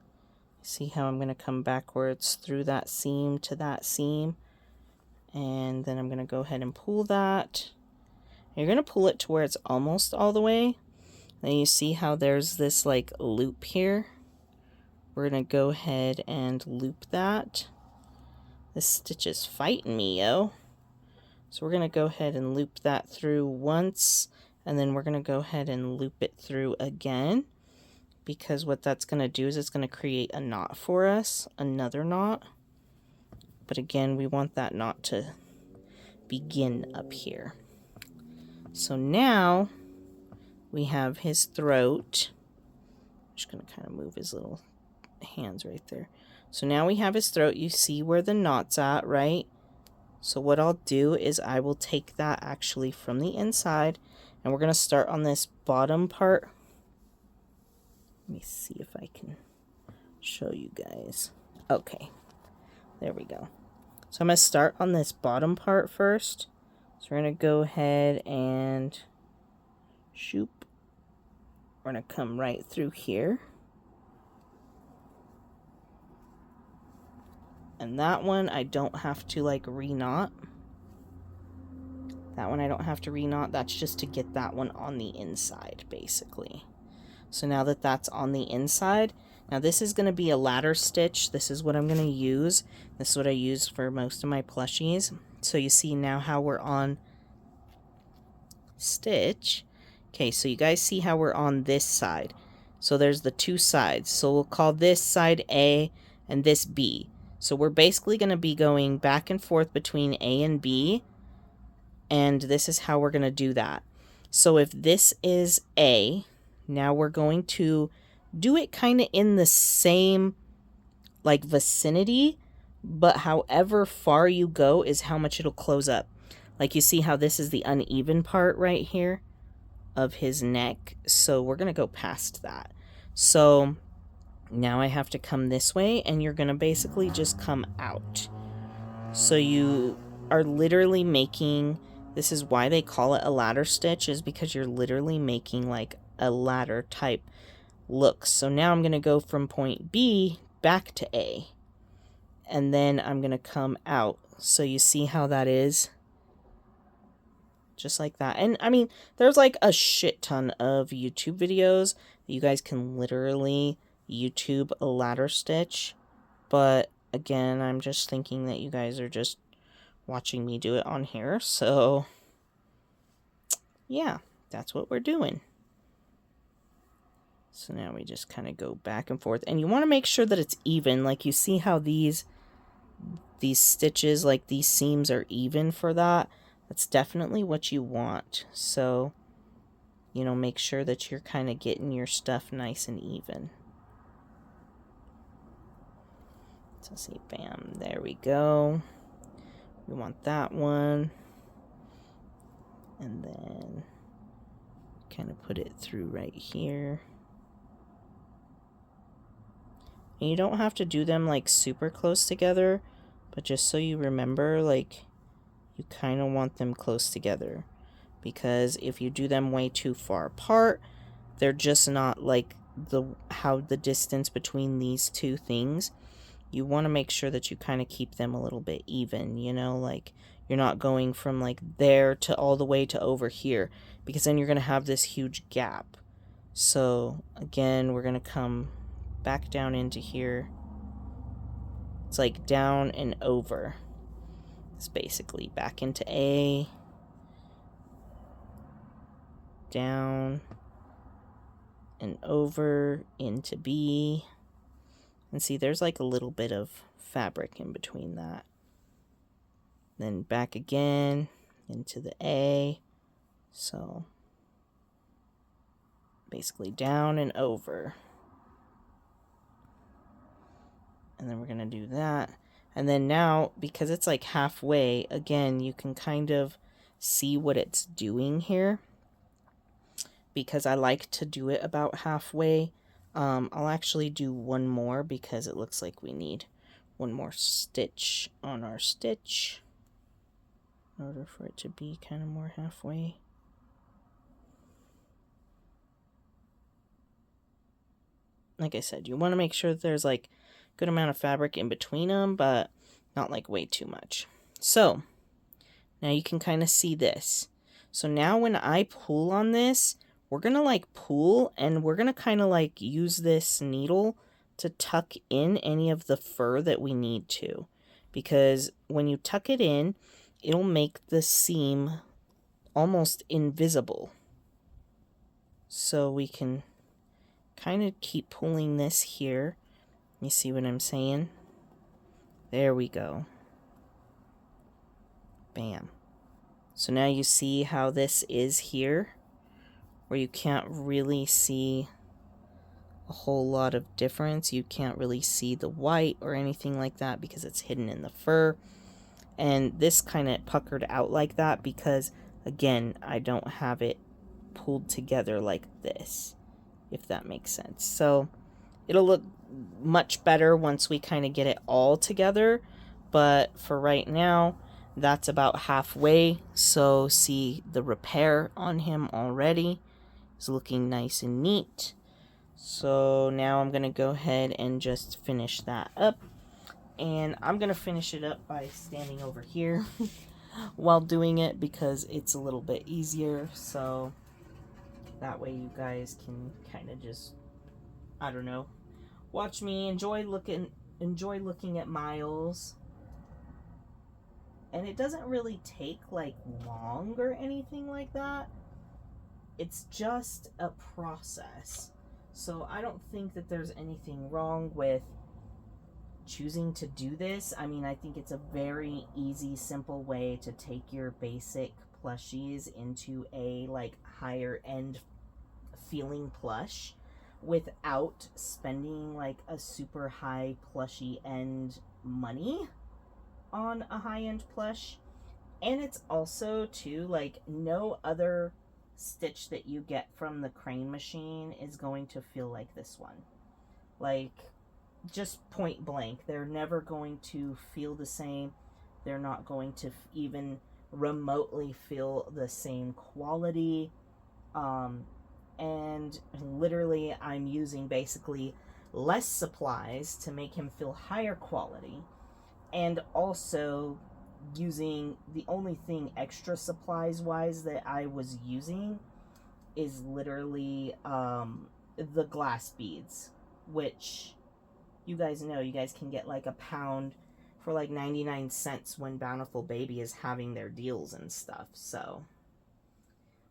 See how I'm going to come backwards through that seam to that seam. And then I'm going to go ahead and pull that. You're going to pull it to where it's almost all the way. Then you see how there's this like loop here. We're going to go ahead and loop that. This stitch is fighting me, yo. So we're going to go ahead and loop that through once. And then we're going to go ahead and loop it through again. Because what that's going to do is it's going to create a knot for us. Another knot. But again, we want that knot to begin up here. So now we have his throat. I'm just going to kind of move his little hands right there. So now we have his throat. You see where the knot's at, right? So what I'll do is I will take that actually from the inside, and we're going to start on this bottom part. Let me see if I can show you guys. Okay. There we go. So I'm going to start on this bottom part first. So we're going to go ahead and shoop. We're going to come right through here. And that one I don't have to like re-knot. That one I don't have to re-knot. That's just to get that one on the inside basically. So now that that's on the inside, now this is going to be a ladder stitch. This is what I'm going to use. This is what I use for most of my plushies. So you see now how we're on stitch. Okay, so you guys see how we're on this side. So there's the two sides. So we'll call this side A and this B. So we're basically going to be going back and forth between A and B. And this is how we're going to do that. So if this is A, now we're going to do it kind of in the same like vicinity, but however far you go is how much it'll close up. Like you see how this is the uneven part right here of his neck. So we're going to go past that. So Now I have to come this way, and you're going to basically just come out. So you are literally making, this is why they call it a ladder stitch, is because you're literally making like a ladder type look. So now I'm going to go from point B back to A, and then I'm going to come out. So you see how that is? Just like that. And I mean, there's like a shit ton of YouTube videos that you guys can literally YouTube a ladder stitch. But again, I'm just thinking that you guys are just watching me do it on here. So yeah, that's what we're doing. So now we just kind of go back and forth. And you want to make sure that it's even. Like you see how these stitches, like these seams are even for that. That's definitely what you want. So, you know, make sure that you're kind of getting your stuff nice and even. So see, bam, there we go. We want that one. And then kind of put it through right here. And you don't have to do them like super close together, but just so you remember, like, you kind of want them close together, because if you do them way too far apart, they're just not like how the distance between these two things. You want to make sure that you kind of keep them a little bit even, you know, like you're not going from like there to all the way to over here, because then you're going to have this huge gap. So again, we're going to come back down into here. It's like down and over. It's basically back into A, down and over into B. And see, there's like a little bit of fabric in between that. Then back again into the A. So basically down and over. And then we're going to do that. And then now, because it's like halfway, again, you can kind of see what it's doing here. Because I like to do it about halfway. I'll actually do one more because it looks like we need one more stitch on our stitch in order for it to be kind of more halfway. Like I said, you want to make sure that there's like a good amount of fabric in between them, but not like way too much. So now you can kind of see this. So now when I pull on this, we're going to like pull, and we're going to kind of like use this needle to tuck in any of the fur that we need to. Because when you tuck it in, it'll make the seam almost invisible. So we can kind of keep pulling this here. You see what I'm saying? There we go. Bam. So now you see how this is here, where you can't really see a whole lot of difference. You can't really see the white or anything like that because it's hidden in the fur. And this kind of puckered out like that because, again, I don't have it pulled together like this, if that makes sense. So it'll look much better once we kind of get it all together. But for right now, that's about halfway. So see the repair on him already is looking nice and neat. So now I'm going to go ahead and just finish that up. And I'm going to finish it up by standing over here while doing it because it's a little bit easier. So that way you guys can kind of just, I don't know, watch me, enjoy looking at Miles. And it doesn't really take like long or anything like that. It's just a process. So I don't think that there's anything wrong with choosing to do this. I mean, I think it's a very easy, simple way to take your basic plushies into a like higher end feeling plush without spending like a super high plushie end money on a high-end plush. And it's also too like no other stitch that you get from the crane machine is going to feel like this one. like just point blank. They're never going to feel the same. They're not going to even remotely feel the same quality. And literally I'm using basically less supplies to make him feel higher quality, and also using the only thing extra supplies wise that I was using is literally the glass beads, which you guys know you guys can get like a pound for like 99 cents when Bountiful Baby is having their deals and stuff. So,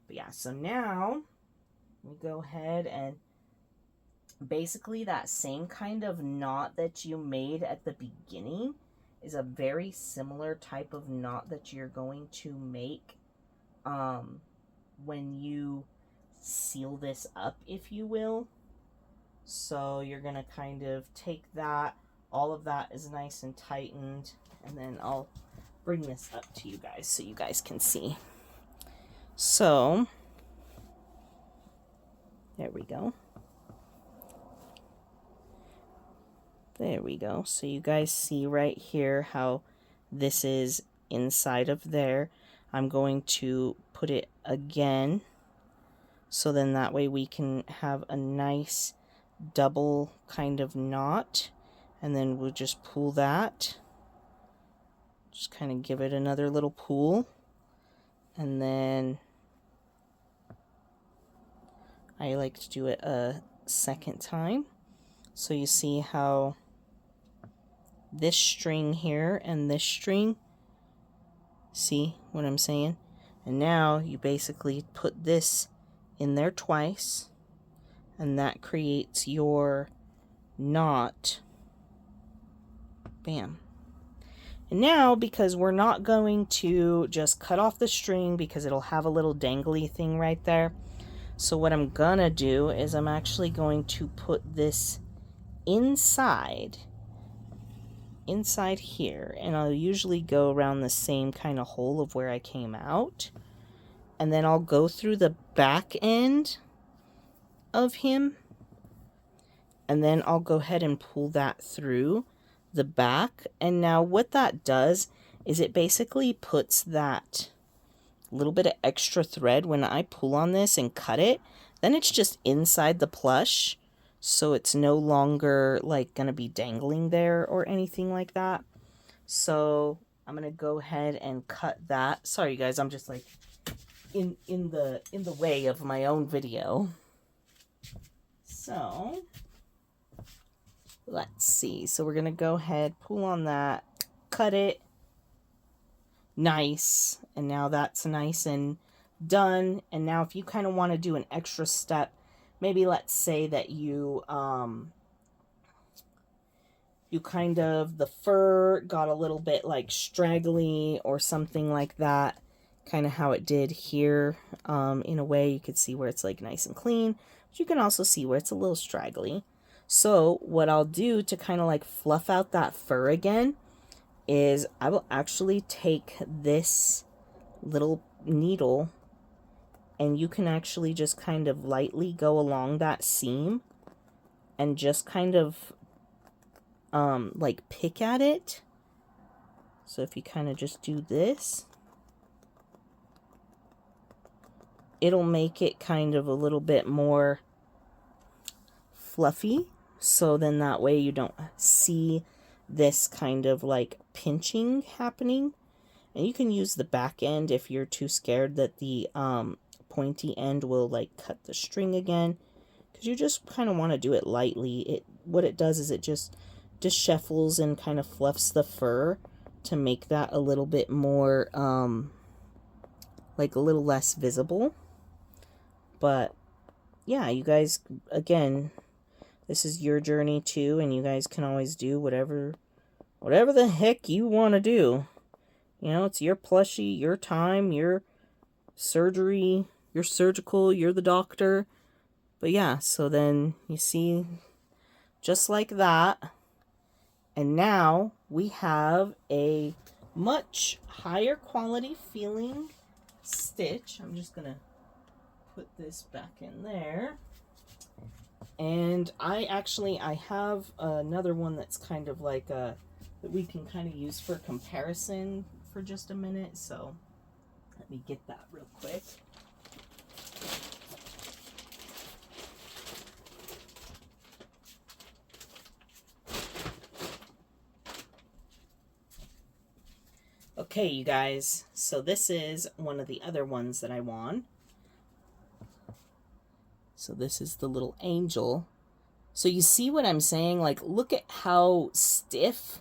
but yeah, so now we go ahead and basically that same kind of knot that you made at the beginning is a very similar type of knot that you're going to make when you seal this up, if you will. So you're going to kind of take that, all of that is nice and tightened, and then I'll bring this up to you guys so you guys can see. So there we go. There we go. So you guys see right here how this is inside of there. I'm going to put it again, so then that way we can have a nice double kind of knot, and then we'll just pull that. Just kind of give it another little pull, and then I like to do it a second time. So you see how this string here and this string, see what I'm saying? And now you basically put this in there twice, and that creates your knot. Bam. And now, because we're not going to just cut off the string because it'll have a little dangly thing right there, so what I'm gonna do is I'm actually going to put this inside here, and I'll usually go around the same kind of hole of where I came out, and then I'll go through the back end of him, and then I'll go ahead and pull that through the back. And now what that does is it basically puts that little bit of extra thread when I pull on this and cut it, then it's just inside the plush, so it's no longer like gonna be dangling there or anything like that. So I'm gonna go ahead and cut that. Sorry guys, I'm just like in the way of my own video. So let's see. So we're gonna go ahead, pull on that, cut it. Nice. And now that's nice and done. And now if you kind of want to do an extra step, maybe let's say that you kind of, the fur got a little bit like straggly or something like that, kind of how it did here. In a way you could see where it's like nice and clean, but you can also see where it's a little straggly. So what I'll do to kind of like fluff out that fur again is I will actually take this little needle, and you can actually just kind of lightly go along that seam and just kind of like pick at it. So if you kind of just do this, it'll make it kind of a little bit more fluffy, so then that way you don't see this kind of like pinching happening. And you can use the back end if you're too scared that the pointy end will like cut the string again, because you just kind of want to do it lightly. What it does is it just dishevels and kind of fluffs the fur to make that a little bit more like a little less visible. But yeah, you guys, again, this is your journey too, and you guys can always do whatever the heck you want to do. You know, it's your plushie, your time, your surgery, your surgical, you're the doctor. But yeah, so then you see, just like that. And now we have a much higher quality feeling stitch. I'm just going to put this back in there. And I have another one that's kind of like that we can kind of use for comparison for just a minute. So let me get that real quick. Okay, you guys, so this is one of the other ones that I won. So this is the little angel. So you see what I'm saying? Like, look at how stiff,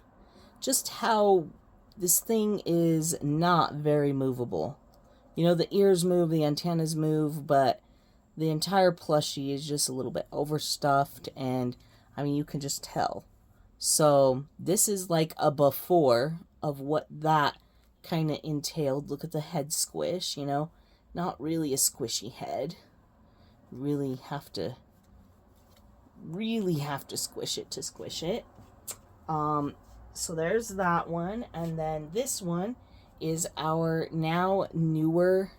just how this thing is not very movable. You know, the ears move, the antennas move, but the entire plushie is just a little bit overstuffed, and I mean, you can just tell. So this is like a before of what that kind of entailed. Look at the head squish, you know, not really a squishy head. Really have to squish it to squish it. So there's that one, and then this one is our now newer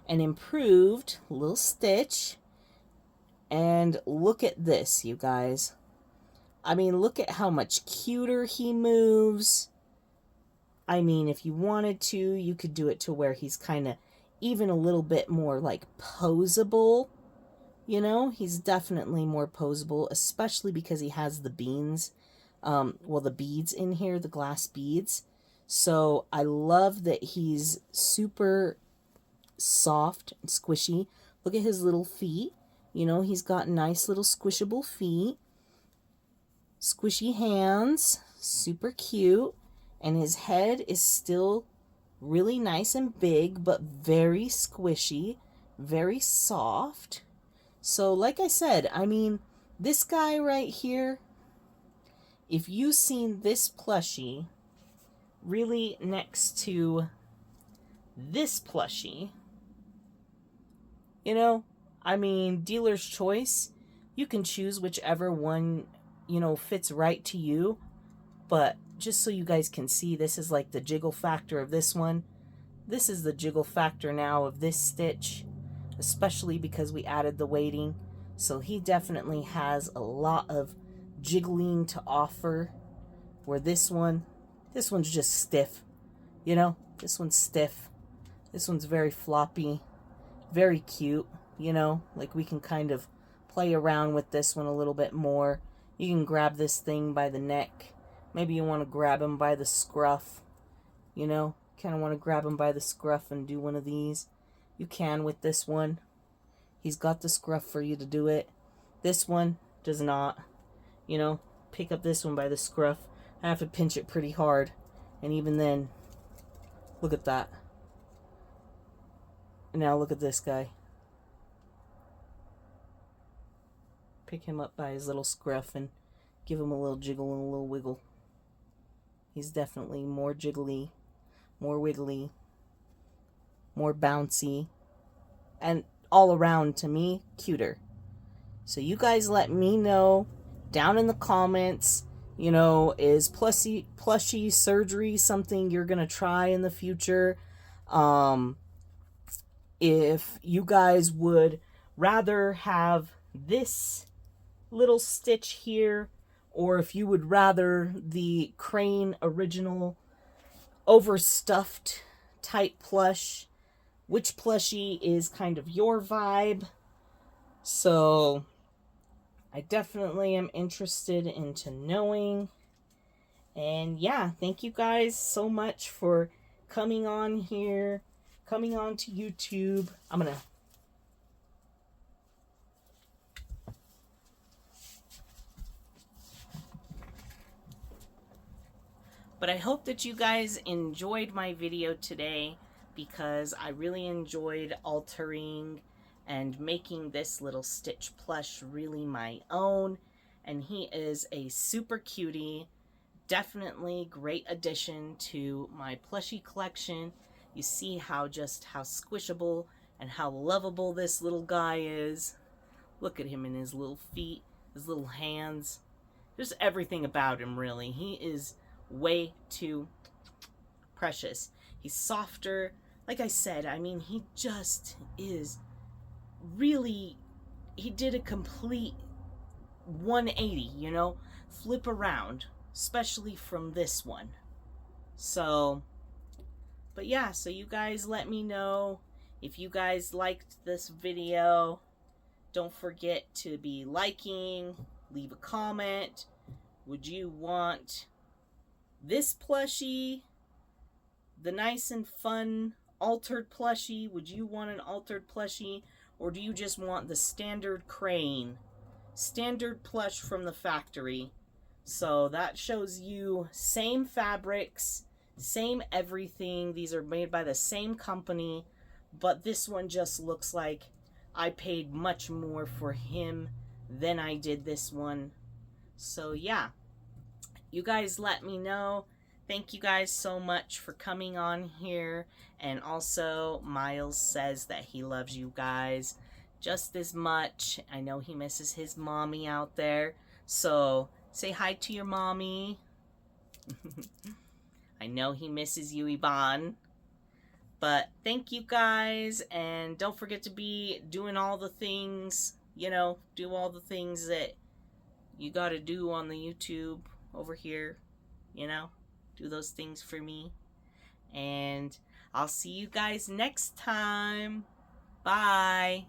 and improved little Stitch. And look at this, you guys. I mean, look at how much cuter he moves. I mean, if you wanted to, you could do it to where he's kind of even a little bit more like poseable. You know, he's definitely more poseable, especially because he has the beans. Well, the beads in here, the glass beads. So I love that he's super soft and squishy. Look at his little feet. You know, he's got nice little squishable feet. Squishy hands. Super cute. And his head is still really nice and big, but very squishy. Very soft. So, like I said, I mean, this guy right here, if you've seen this plushie really next to this plushie, you know, I mean, dealer's choice. You can choose whichever one, you know, fits right to you. But just so you guys can see, this is like the jiggle factor of this one. This is the jiggle factor now of this Stitch, especially because we added the weighting. So he definitely has a lot of jiggling to offer. Where this one's just stiff. You know, this one's stiff. This one's very floppy, very cute. You know, like we can kind of play around with this one a little bit more. You can grab this thing by the neck. Maybe you want to grab him by the scruff. You know, kind of want to grab him by the scruff and do one of these. You can with this one. He's got the scruff for you to do it. This one does not. You know, pick up this one by the scruff. I have to pinch it pretty hard. And even then, look at that. And now look at this guy. Pick him up by his little scruff and give him a little jiggle and a little wiggle. He's definitely more jiggly, more wiggly, more bouncy, and all around, to me, cuter. So you guys let me know down in the comments, you know, is plushie surgery something you're going to try in the future? If you guys would rather have this little Stitch here, or if you would rather the Crane original overstuffed type plush, which plushie is kind of your vibe? So I definitely am interested into knowing. And yeah, thank you guys so much for coming on here, coming on to YouTube. But I hope that you guys enjoyed my video today, because I really enjoyed altering and making this little Stitch plush really my own. And he is a super cutie. Definitely great addition to my plushie collection. You see how squishable and how lovable this little guy is. Look at him and his little feet, his little hands. Just everything about him, really. He is way too precious. He's softer. Like I said, I mean, he just is really, he did a complete 180, you know, flip around, especially from this one. So, but yeah, so you guys let me know if you guys liked this video. Don't forget to be liking, leave a comment. Would you want this plushie, the nice and fun altered plushie? Would you want an altered plushie, or do you just want the standard crane, standard plush from the factory? So that shows you same fabrics, same everything. These are made by the same company, but this one just looks like I paid much more for him than I did this one. So yeah, you guys let me know. Thank you guys so much for coming on here. And also, Miles says that he loves you guys just as much. I know he misses his mommy out there. So say hi to your mommy. I know he misses you, Evonne. But thank you guys, and don't forget to be doing all the things, you know, do all the things that you gotta do on the YouTube over here, you know, do those things for me. And I'll see you guys next time. Bye.